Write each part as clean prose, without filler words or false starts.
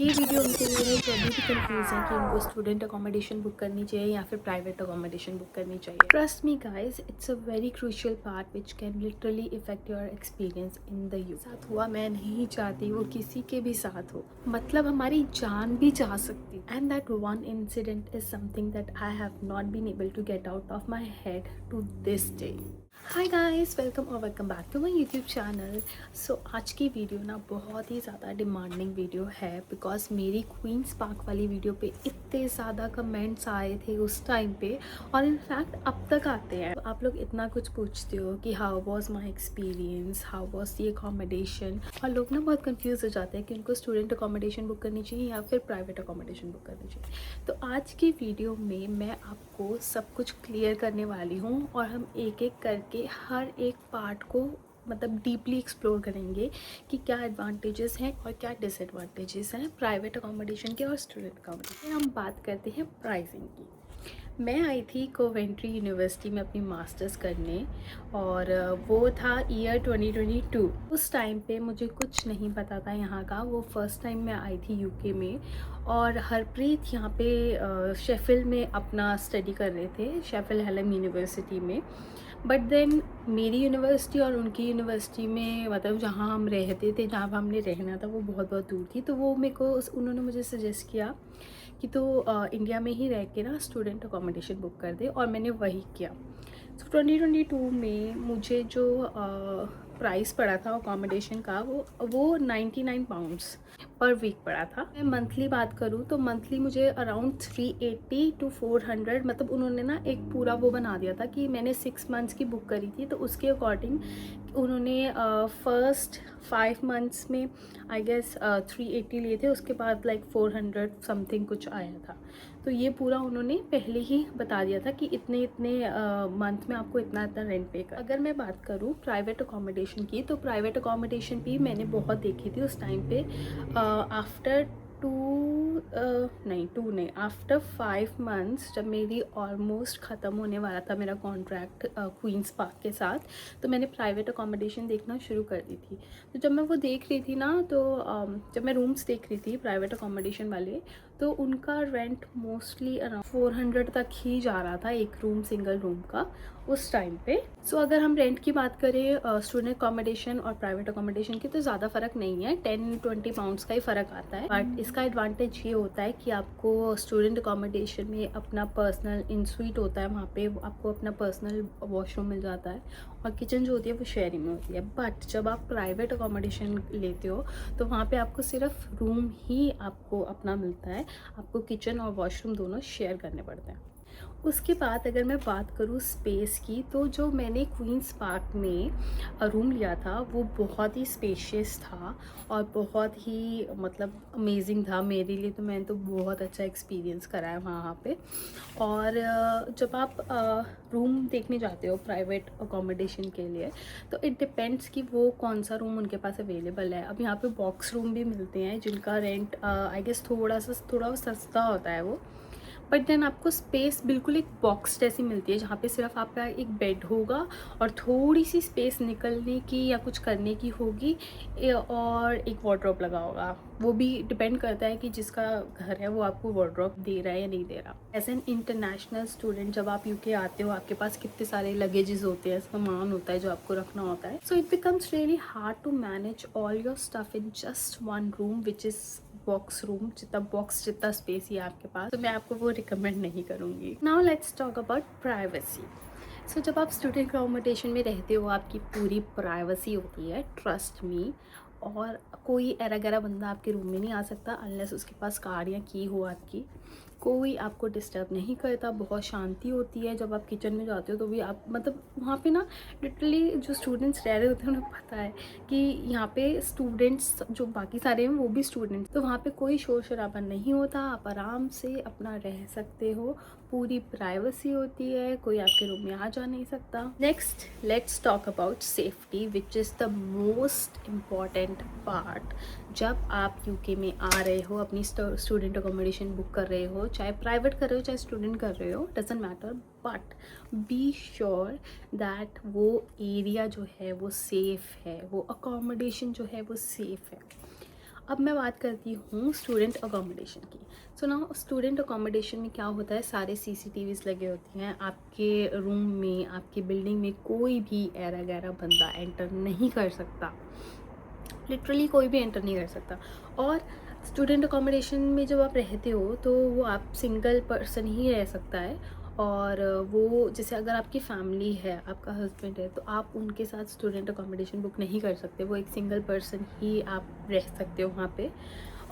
ये वीडियो उनके लिए है जो अभी भी कंफ्यूज हैं कि उनको स्टूडेंट अकोमोडेशन बुक करनी चाहिए या फिर प्राइवेट अकोमोडेशन बुक करनी चाहिए। Trust me guys, it's a very crucial part which can literally effect your experience in the you. साथ हुआ मैं नहीं चाहती वो किसी के भी साथ हो, मतलब हमारी जान भी जा सकती। And that one incident is something that I have not been able to get out of my head to this day. Hi guys, welcome और welcome back to my YouTube channel. So आज की video ना बहुत ही ज़्यादा demanding video है because मेरी Queens Park वाली वीडियो पे इतने ज़्यादा कमेंट्स आए थे उस टाइम पे, और इनफैक्ट अब तक आते हैं। तो आप लोग इतना कुछ पूछते हो कि how was my experience, how was the accommodation, और लोग ना बहुत कन्फ्यूज़ हो जाते हैं कि उनको स्टूडेंट अकोमोडेशन बुक करनी चाहिए या फिर प्राइवेट अकोमोडेशन बुक करनी चाहिए। तो आज की वीडियो में मैं आपको सब कुछ क्लियर करने वाली हूँ और हम एक एक करके हर एक पार्ट को मतलब डीपली एक्सप्लोर करेंगे कि क्या एडवांटेजेस हैं और क्या डिसएडवांटेजेस हैं प्राइवेट अकोमोडेशन के और स्टूडेंट अकोमोडेशन। हम बात करते हैं प्राइसिंग की। मैं आई थी कोवेंट्री यूनिवर्सिटी में अपनी मास्टर्स करने, और वो था ईयर 2022। उस टाइम पे मुझे कुछ नहीं पता था यहाँ का। वो फर्स्ट टाइम मैं आई थी यूके में, और हरप्रीत यहाँ पे शेफिल्ड में अपना स्टडी कर रहे थे, शेफिल्ड हेलम यूनिवर्सिटी में। बट देन मेरी यूनिवर्सिटी और उनकी यूनिवर्सिटी में मतलब जहाँ हम रहते थे, जहाँ हमने रहना था, वो बहुत बहुत दूर थी। तो वो मेरे को उन्होंने मुझे सजेस्ट किया कि तो इंडिया में ही रह के ना स्टूडेंट अकोमोडेशन बुक कर दे, और मैंने वही किया। तो 2022 में मुझे जो प्राइस पड़ा था अकोमोडेशन का, वो 99 पाउंड्स पर वीक पड़ा था। मैं मंथली बात करूँ तो मंथली मुझे अराउंड 380 टू 400, मतलब उन्होंने ना एक पूरा वो बना दिया था कि मैंने 6 मंथ्स की बुक करी थी, तो उसके अकॉर्डिंग उन्होंने फर्स्ट 5 मंथ्स में आई गेस 380 लिए थे, उसके बाद लाइक 400 समथिंग कुछ आया था। तो ये पूरा उन्होंने पहले ही बता दिया था कि इतने इतने मंथ में आपको इतना इतना रेंट पे कर। अगर मैं बात करूँ प्राइवेट अकोमोडेशन की, तो प्राइवेट अकोमोडेशन भी मैंने बहुत देखी थी उस टाइम पे। आफ्टर आफ्टर 5 मंथ्स, जब मेरी ऑलमोस्ट ख़त्म होने वाला था मेरा कॉन्ट्रैक्ट क्वींस पार्क के साथ, तो मैंने प्राइवेट अकोमोडेशन देखना शुरू कर दी थी। तो जब मैं वो देख रही थी ना, तो जब मैं रूम्स देख रही थी प्राइवेट अकोमोडेशन वाले, तो उनका रेंट मोस्टली अराउंड 400 तक ही जा रहा था, एक रूम सिंगल रूम का उस टाइम पे। सो अगर हम रेंट की बात करें स्टूडेंट अकोमोडेशन और प्राइवेट अकोमोडेशन की, तो ज़्यादा फ़र्क नहीं है, 10-20 पाउंड्स का ही फ़र्क आता है। बट इसका एडवांटेज ये होता है कि आपको स्टूडेंट अकोमोडेशन में अपना पर्सनल इन स्वीट होता है, वहाँ पे आपको अपना पर्सनल वॉशरूम मिल जाता है, और किचन जो होती है वो शेयरिंग में होती है। बट जब आप प्राइवेट अकोमोडेशन लेते हो, तो वहाँ पे आपको सिर्फ रूम ही आपको अपना मिलता है, आपको किचन और वॉशरूम दोनों शेयर करने पड़ते हैं। उसके बाद अगर मैं बात करूँ स्पेस की, तो जो मैंने क्वींस पार्क में रूम लिया था वो बहुत ही स्पेशियस था और बहुत ही मतलब अमेजिंग था मेरे लिए। तो मैंने तो बहुत अच्छा एक्सपीरियंस करा है वहाँ पे। और जब आप रूम देखने जाते हो प्राइवेट अकोमोडेशन के लिए, तो इट डिपेंड्स कि वो कौन सा रूम उनके पास अवेलेबल है। अब यहाँ पे बॉक्स रूम भी मिलते हैं जिनका रेंट आई गेस थोड़ा सस्ता होता है वो। बट देन आपको स्पेस बिल्कुल एक बॉक्स जैसी मिलती है, जहाँ पे सिर्फ आपका एक बेड होगा और थोड़ी सी स्पेस निकलने की या कुछ करने की होगी, और एक वार्डरोब लगा होगा। वो भी डिपेंड करता है कि जिसका घर है वो आपको वार्डरोब दे रहा है या नहीं दे रहा। एज एन इंटरनेशनल स्टूडेंट जब आप यूके आते हो, आपके पास कितने सारे लगेजेस होते हैं, सामान होता है जो आपको रखना होता है। So it becomes really hard to manage all your stuff in just one room which is box room. जितना स्पेस ही है आपके पास, तो मैं आपको वो रिकमेंड नहीं करूँगी। Now let's talk about privacy. So जब आप स्टूडेंट अकोमोडेशन में रहते हो, आपकी पूरी प्राइवेसी होती है, ट्रस्ट मी। और कोई एरा गैरा बंदा आपके रूम में नहीं आ सकता अनलेस उसके पास कार्ड या की हो आपकी। कोई आपको डिस्टर्ब नहीं करता, बहुत शांति होती है। जब आप किचन में जाते हो तो भी आप मतलब वहाँ पे ना लिटरली जो स्टूडेंट्स रह रहे होते हैं उन्हें पता है कि यहाँ पे स्टूडेंट्स जो बाकी सारे हैं वो भी स्टूडेंट्स, तो वहाँ पे कोई शोर शराबा नहीं होता, आप आराम से अपना रह सकते हो, पूरी प्राइवेसी होती है, कोई आपके रूम में आ जा नहीं सकता। Next let's talk about safety which is the most important part. जब आप यूके में आ रहे हो, अपनी स्टूडेंट अकोमोडेशन बुक कर रहे हो, चाहे प्राइवेट कर रहे हो चाहे स्टूडेंट कर रहे हो, doesn't matter, but be sure that वो एरिया जो है वो सेफ़ है, वो अकोमोडेशन जो है वो सेफ़ है। अब मैं बात करती हूँ स्टूडेंट अकोमोडेशन की। सो ना स्टूडेंट अकोमोडेशन में क्या होता है, सारे CCTVs लगे होते हैं आपके रूम में, आपकी बिल्डिंग में कोई भी ऐरा गैरा बंदा एंटर नहीं कर सकता, लिटरली कोई भी एंटर नहीं कर सकता। और स्टूडेंट अकोमोडेशन में जब आप रहते हो तो वो आप सिंगल पर्सन ही रह सकता है। और वो जैसे अगर आपकी फैमिली है, आपका हस्बैंड है, तो आप उनके साथ स्टूडेंट अकोमोडेशन बुक नहीं कर सकते, वो एक सिंगल पर्सन ही आप रह सकते हो वहाँ पे।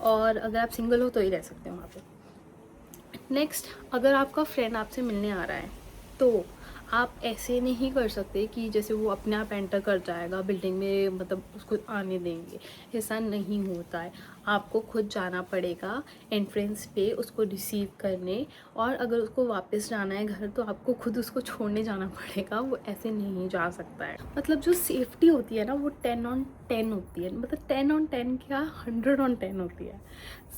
और अगर आप सिंगल हो तो ही रह सकते हो वहाँ पे। नेक्स्ट, अगर आपका फ्रेंड आपसे मिलने आ रहा है तो आप ऐसे नहीं कर सकते कि जैसे वो अपने आप एंटर कर जाएगा बिल्डिंग में, मतलब उसको आने देंगे, ऐसा नहीं होता है। आपको खुद जाना पड़ेगा एंट्रेंस पे उसको रिसीव करने, और अगर उसको वापस जाना है घर तो आपको खुद उसको छोड़ने जाना पड़ेगा, वो ऐसे नहीं जा सकता है। मतलब जो सेफ्टी होती है ना वो 10/10 होती है, मतलब 10/10 क्या 100/10 होती है।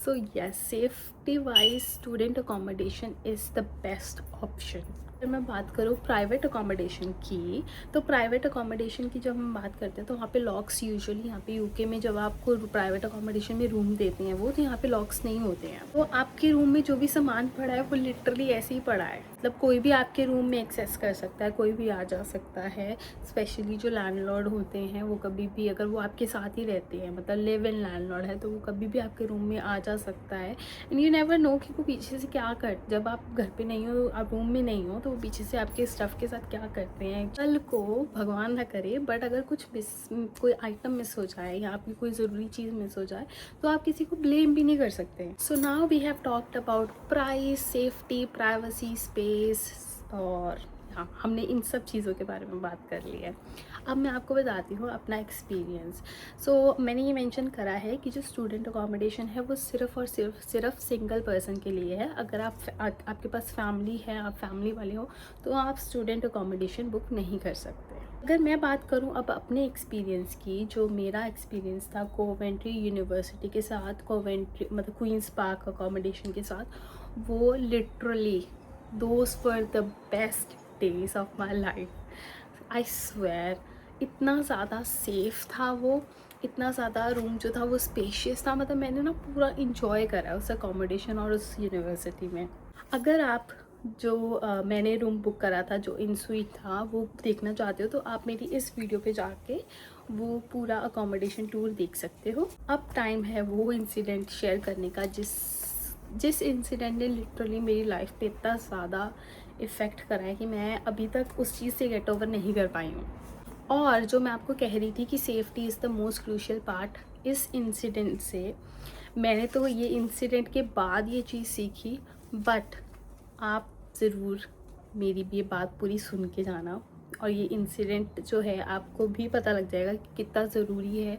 So yes, safety wise student accommodation is the best option. अगर मैं बात करूँ प्राइवेट अकोमोडेशन की, तो प्राइवेट अकोमोडेशन की जब हम बात करते हैं तो वहाँ पे लॉक्स यूजुअली, यहाँ पे यूके में जब आपको प्राइवेट अकोमोडेशन में रूम देते हैं वो, तो यहाँ पे लॉक्स नहीं होते हैं। तो आपके रूम में जो भी सामान पड़ा है वो लिटरली ऐसे ही पड़ा है, मतलब कोई भी आपके रूम में एक्सेस कर सकता है, कोई भी आ जा सकता है। स्पेशली जो लैंडलॉर्ड होते हैं वो कभी भी, अगर वो आपके साथ ही रहते हैं, मतलब लिव इन लैंडलॉर्ड है, तो वो कभी भी आपके रूम में आ जा सकता है। एंड यू नेवर नो कि वो पीछे से क्या कर, जब आप घर पे नहीं हो, आप रूम में नहीं हो, तो वो पीछे से आपके स्टफ़ के साथ क्या करते हैं। कल को भगवान ना करे बट अगर कुछ कोई आइटम मिस हो जाए या आपकी कोई ज़रूरी चीज़ मिस हो जाए तो आप किसी को ब्लेम भी नहीं कर सकते। So now we have talked about price, safety, privacy, space, और हाँ, हमने इन सब चीज़ों के बारे में बात कर ली है। अब मैं आपको बताती हूँ अपना एक्सपीरियंस। सो मैंने ये मेंशन करा है कि जो स्टूडेंट अकोमोडेशन है वो सिर्फ़ और सिर्फ सिंगल पर्सन के लिए है। अगर आपके पास फैमिली है, आप फैमिली वाले हो, तो आप स्टूडेंट अकोमोडेशन बुक नहीं कर सकते। अगर मैं बात करूं अब अपने एक्सपीरियंस की, जो मेरा एक्सपीरियंस था कोवेंट्री यूनिवर्सिटी के साथ, कोवेंट्री मतलब क्वींस पार्क अकोमोडेशन के साथ, वो literally those were the best days of my life. I swear, इतना ज़्यादा सेफ़ था वो, इतना ज़्यादा रूम जो था वो स्पेशियस था, मतलब मैंने ना पूरा इंजॉय करा उस अकोमोडेशन और उस यूनिवर्सिटी में। अगर आप जो मैंने रूम बुक करा था जो इन स्वीट था वो देखना चाहते हो तो आप मेरी इस वीडियो पे जाके वो पूरा अकोमोडेशन टूर देख सकते हो। अब टाइम है वो इंसिडेंट शेयर करने का जिस इंसिडेंट ने लिटरली मेरी लाइफ पे इतना ज़्यादा इफ़ेक्ट करा है कि मैं अभी तक उस चीज़ से गेट ओवर नहीं कर पाई हूँ। और जो मैं आपको कह रही थी कि safety is the most crucial part, इस इंसिडेंट से मैंने तो ये इंसिडेंट के बाद ये चीज़ सीखी। बट आप ज़रूर मेरी भी ये बात पूरी सुन के जाना, और ये इंसिडेंट जो है आपको भी पता लग जाएगा कि कितना ज़रूरी है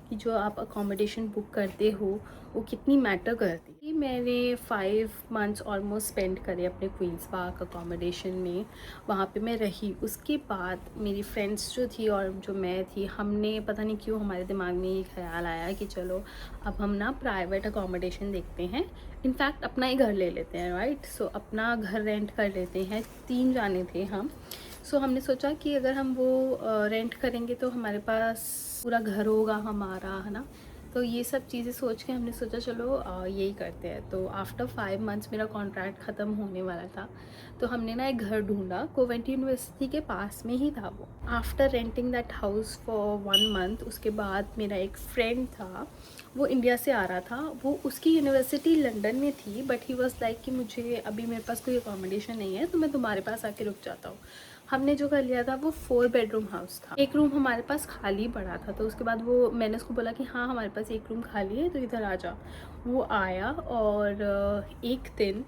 कि जो आप अकोमोडेशन बुक करते हो वो कितनी मैटर करती है। मैंने 5 मंथ्स ऑलमोस्ट स्पेंड करे अपने क्वींस पार्क अकोमोडेशन में, वहाँ पे मैं रही। उसके बाद मेरी फ्रेंड्स जो थी और जो मैं थी, हमने पता नहीं क्यों हमारे दिमाग में ये ख्याल आया कि चलो अब हम ना प्राइवेट अकोमोडेशन देखते हैं, इनफैक्ट अपना ही घर ले लेते हैं, राइट। सो अपना घर रेंट कर लेते हैं। 3 जाने थे हम। सो हमने सोचा कि अगर हम वो रेंट करेंगे तो हमारे पास पूरा घर होगा हमारा, है ना। तो ये सब चीज़ें सोच के हमने सोचा चलो यही करते हैं। तो आफ्टर 5 मंथ्स मेरा कॉन्ट्रैक्ट ख़त्म होने वाला था, तो हमने ना एक घर ढूंढा, कोवेंट्री यूनिवर्सिटी के पास में ही था वो। After renting that house for 1 month, उसके बाद मेरा एक फ्रेंड था, वो इंडिया से आ रहा था, वो उसकी यूनिवर्सिटी लंदन में थी, बट ही वॉज लाइक कि मुझे अभी मेरे पास कोई अकोमोडेशन नहीं है तो मैं तुम्हारे पास आके रुक जाता हूँ। हमने जो कर लिया था वो 4 बेडरूम हाउस था। एक रूम हमारे पास खाली पड़ा था, तो उसके बाद वो मैंने उसको बोला कि हाँ हमारे पास एक रूम खाली है तो इधर आ जा। वो आया और एक दिन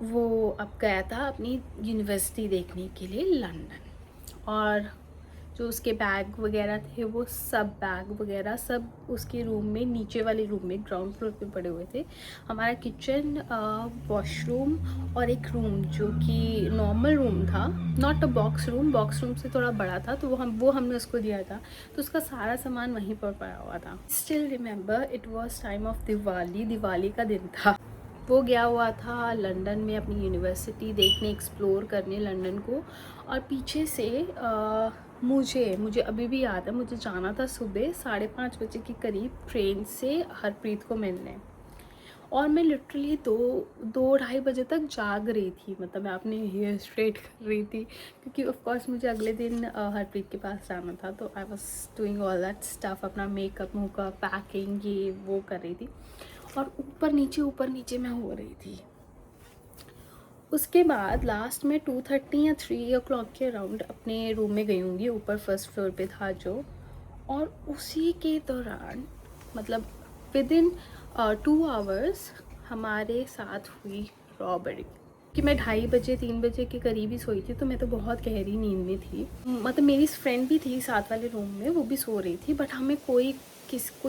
वो अब गया था अपनी यूनिवर्सिटी देखने के लिए लंदन, और जो उसके बैग वगैरह थे वो सब बैग वगैरह सब उसके रूम में, नीचे वाले रूम में, ग्राउंड फ्लोर पे पड़े हुए थे। हमारा किचन, वॉशरूम और एक रूम जो कि नॉर्मल रूम था, not a box room, box room से थोड़ा बड़ा था, तो वो हमने उसको दिया था। तो उसका सारा सामान वहीं पर पड़ा हुआ था। Still remember it was time of Diwali का दिन था। वो गया हुआ था लंदन में अपनी यूनिवर्सिटी देखने, एक्सप्लोर करने लंदन को, और पीछे से मुझे मुझे अभी भी याद है, मुझे जाना था सुबह 5:30 बजे के करीब ट्रेन से हरप्रीत को मिलने, और मैं लिटरली 2-2:30 बजे तक जाग रही थी। मतलब मैं अपने हेयर स्ट्रेट कर रही थी, क्योंकि ऑफ कोर्स मुझे अगले दिन हरप्रीत के पास जाना था। तो I was doing all that stuff, अपना मेकअप मुकअप पैकिंग ये वो कर रही थी, और ऊपर नीचे मैं हो रही थी। उसके बाद लास्ट में 2:30 या 3 o'clock के अराउंड अपने रूम में गई होंगी, ऊपर फर्स्ट फ्लोर पे था जो। और उसी के दौरान मतलब विद इन 2 hours हमारे साथ हुई रॉबरी। कि मैं 2:30 3 बजे के करीब ही सोई थी, तो मैं तो बहुत गहरी नींद में थी। मतलब मेरी फ्रेंड भी थी साथ वाले रूम में, वो भी सो रही थी, बट हमें कोई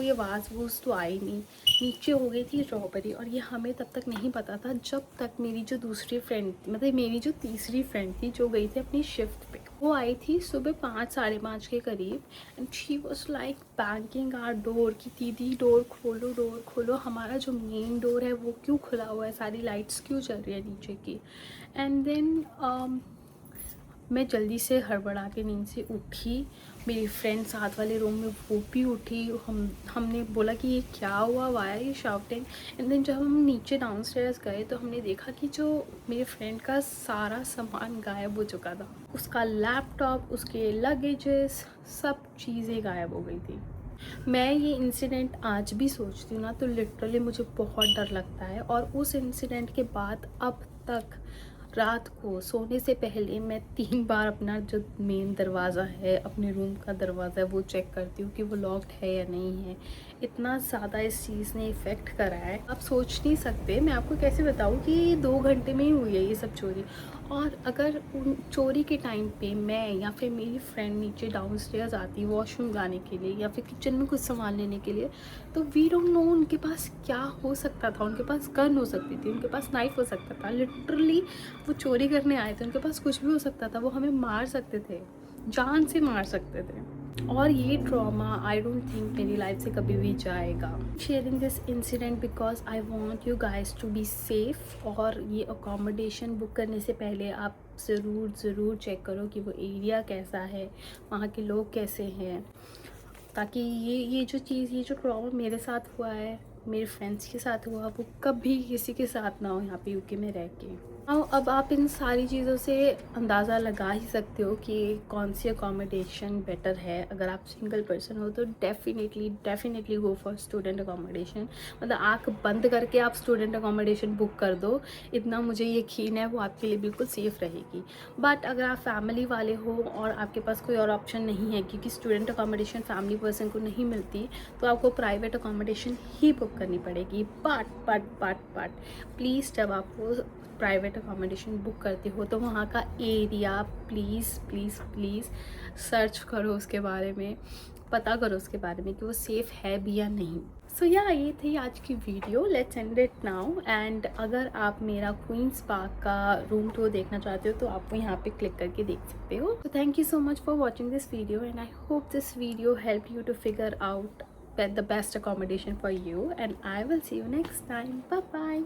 आवाज़ वूज़ तो आई नहीं। नीचे हो गई थी रॉबरी, और ये हमें तब तक नहीं पता था जब तक मेरी जो दूसरी फ्रेंड, मतलब मेरी जो तीसरी फ्रेंड थी जो गई थी अपनी शिफ्ट पे, वो आई थी सुबह 5 साढ़े 5 के करीब। And she was like banging our door कि दीदी डोर खोलो, हमारा जो मेन डोर है वो क्यों खुला हुआ है, सारी लाइट्स क्यों चल रही है नीचे की। एंड देन मैं जल्दी से हड़बड़ा के नींद से उठी। मेरी फ्रेंड साथ वाले रूम में वो भी उठी। हमने बोला कि ये क्या हुआ, why are you shouting. And then जब हम नीचे डाउनस्टेयर्स गए तो हमने देखा कि जो मेरी फ्रेंड का सारा सामान गायब हो चुका था। उसका लैपटॉप, उसके लगेजेस, सब चीज़ें गायब हो गई थी। मैं ये इंसिडेंट आज भी सोचती हूँ ना, तो लिटरली मुझे बहुत डर लगता है। और उस इंसिडेंट के बाद अब तक रात को सोने से पहले मैं 3 बार अपना जो मेन दरवाज़ा है, अपने रूम का दरवाज़ा है, वो चेक करती हूँ कि वो लॉक्ड है या नहीं है। इतना ज़्यादा इस चीज़ ने इफ़ेक्ट करा है, आप सोच नहीं सकते। मैं आपको कैसे बताऊँ कि 2 घंटे में ही हुई है ये सब चोरी। और अगर उन चोरी के टाइम पे मैं या फिर मेरी फ्रेंड नीचे डाउनस्टेयर्स आती वॉशरूम जाने के लिए या फिर किचन में कुछ सामान लेने के लिए, तो वी डोंट नो उनके पास क्या हो सकता था। उनके पास गन हो सकती थी, उनके पास नाइफ हो सकता था। लिटरली वो चोरी करने आए थे, उनके पास कुछ भी हो सकता था। वो हमें मार सकते थे, जान से मार सकते थे। और ये ट्रॉमा आई डोंट थिंक मेरी लाइफ से कभी भी जाएगा। Sharing this incident because I want you guys to be safe. और ये अकोमोडेशन बुक करने से पहले आप ज़रूर चेक करो कि वो एरिया कैसा है, वहाँ के लोग कैसे हैं, ताकि ये जो ट्रॉमा मेरे साथ हुआ है, मेरे फ्रेंड्स के साथ हुआ, वो कभी किसी के साथ ना हो यहाँ पे यूके में रह के। अब आप इन सारी चीज़ों से अंदाज़ा लगा ही सकते हो कि कौन सी अकोमोडेशन बेटर है। अगर आप सिंगल पर्सन हो तो definitely go for student accommodation. मतलब आँख बंद करके आप स्टूडेंट अकोमोडेशन बुक कर दो, इतना मुझे यकीन है वो आपके लिए बिल्कुल सेफ़ रहेगी। बट अगर आप फैमिली वाले हो और आपके पास कोई और ऑप्शन नहीं है, क्योंकि स्टूडेंट अकोमोडेशन फैमिली पर्सन को नहीं मिलती, तो आपको प्राइवेट अकोमोडेशन ही बुक करनी पड़ेगी। बट प्लीज़ जब आप वो प्राइवेट अकोमोडेशन बुक करते हो तो वहाँ का एरिया प्लीज़ सर्च करो, उसके बारे में पता करो उसके बारे में कि वो सेफ़ है भी या नहीं। सो ये थी आज की video. Let's end it now. And अगर आप मेरा क्वींस पार्क का रूम टूर देखना चाहते हो तो आपको यहाँ पे क्लिक करके देख सकते हो। तो thank you so much for watching this video, and I hope this video help you to figure out the best accommodation for you, and I will see you next time. Bye bye.